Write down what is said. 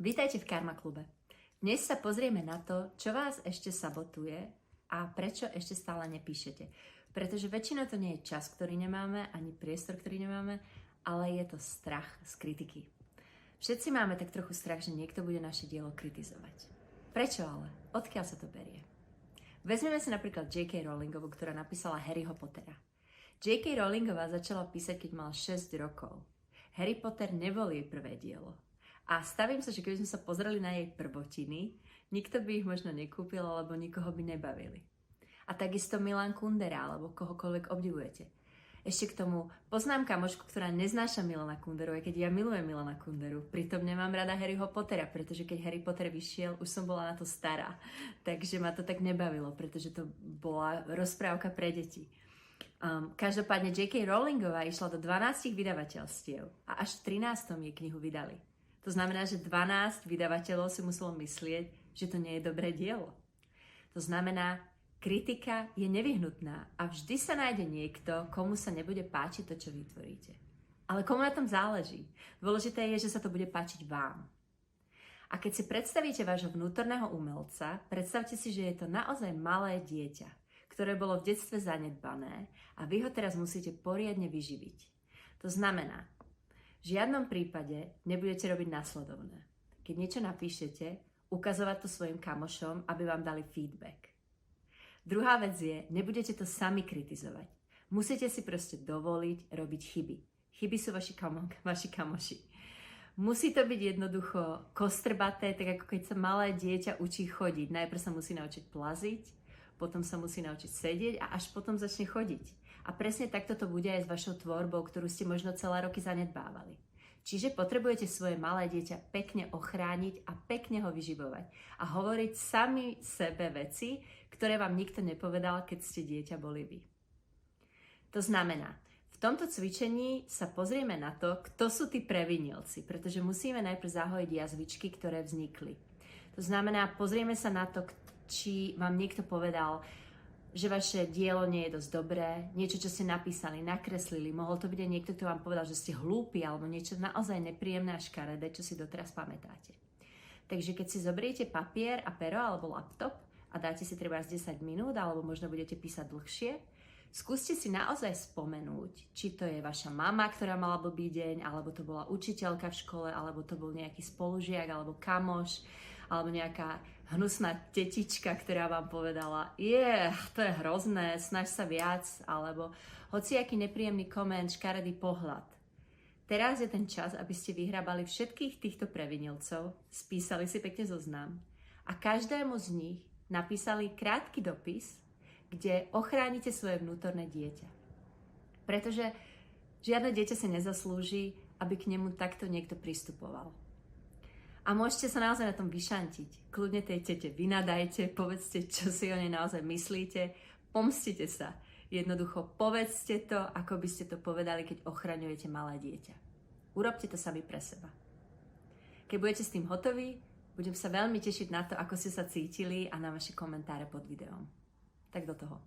Vítajte v Karma klube. Dnes sa pozrieme na to, čo vás ešte sabotuje a prečo ešte stále nepíšete. Pretože väčšinou to nie je čas, ktorý nemáme, ani priestor, ktorý nemáme, ale je to strach z kritiky. Všetci máme tak trochu strach, že niekto bude naše dielo kritizovať. Prečo ale? Odkiaľ sa to berie? Vezmeme si napríklad J.K. Rowlingovú, ktorá napísala Harryho Pottera. J.K. Rowlingová začala písať, keď mala 6 rokov. Harry Potter nebol jej prvé dielo. A stavím sa, že keby sme sa pozreli na jej prvotiny, nikto by ich možno nekúpil, alebo nikoho by nebavili. A takisto Milan Kundera, alebo kohokoľvek obdivujete. Ešte k tomu poznám kamošku, ktorá neznáša Milana Kunderu, aj keď ja milujem Milana Kunderu. Pritom nemám rada Harryho Pottera, pretože keď Harry Potter vyšiel, už som bola na to stará. Takže ma to tak nebavilo, pretože to bola rozprávka pre deti. Každopádne J.K. Rowlingová išla do 12 vydavateľstiev a až v 13. jej knihu vydali. To znamená, že 12 vydavateľov si muselo myslieť, že to nie je dobré dielo. To znamená, kritika je nevyhnutná a vždy sa nájde niekto, komu sa nebude páčiť to, čo vytvoríte. Ale komu na tom záleží? Dôležité je, že sa to bude páčiť vám. A keď si predstavíte vášho vnútorného umelca, predstavte si, že je to naozaj malé dieťa, ktoré bolo v detstve zanedbané a vy ho teraz musíte poriadne vyživiť. To znamená, v žiadnom prípade nebudete robiť následovné. Keď niečo napíšete, ukazovať to svojim kamošom, aby vám dali feedback. Druhá vec je, nebudete to sami kritizovať. Musíte si proste dovoliť robiť chyby. Chyby sú vaši kamoši. Musí to byť jednoducho kostrbaté, tak ako keď sa malé dieťa učí chodiť. Najprv sa musí naučiť plaziť, potom sa musí naučiť sedieť a až potom začne chodiť. A presne takto to bude aj s vašou tvorbou, ktorú ste možno celé roky zanedbávali. Čiže potrebujete svoje malé dieťa pekne ochrániť a pekne ho vyživovať. A hovoriť sami sebe veci, ktoré vám nikto nepovedal, keď ste dieťa boli vy. To znamená, v tomto cvičení sa pozrieme na to, kto sú tí previnilci, pretože musíme najprv zahojiť jazvičky, ktoré vznikli. To znamená, pozrieme sa na to, či vám niekto povedal, že vaše dielo nie je dosť dobré, niečo, čo ste napísali, nakreslili, mohol to byť aj niekto, kto vám povedal, že ste hlúpi, alebo niečo naozaj nepríjemné a škaredé, čo si doteraz pamätáte. Takže keď si zoberiete papier a pero alebo laptop a dáte si treba 10 minút, alebo možno budete písať dlhšie, skúste si naozaj spomenúť, či to je vaša mama, ktorá mala blbý deň, alebo to bola učiteľka v škole, alebo to bol nejaký spolužiak, alebo kamoš, alebo nejaká hnusná tetička, ktorá vám povedala, to je hrozné, snaž sa viac, alebo hociaký nepríjemný koment, škaredý pohľad. Teraz je ten čas, aby ste vyhrabali všetkých týchto previnilcov, spísali si pekne zoznam a každému z nich napísali krátky dopis, kde ochránite svoje vnútorné dieťa. Pretože žiadne dieťa si nezaslúži, aby k nemu takto niekto pristupoval. A môžete sa naozaj na tom vyšantiť. Kľudne tej tete vynadajte, povedzte, čo si o nej naozaj myslíte, pomstite sa. Jednoducho povedzte to, ako by ste to povedali, keď ochraňujete malé dieťa. Urobte to sami pre seba. Keď budete s tým hotoví, budem sa veľmi tešiť na to, ako ste sa cítili a na vaše komentáre pod videom. Tak do toho.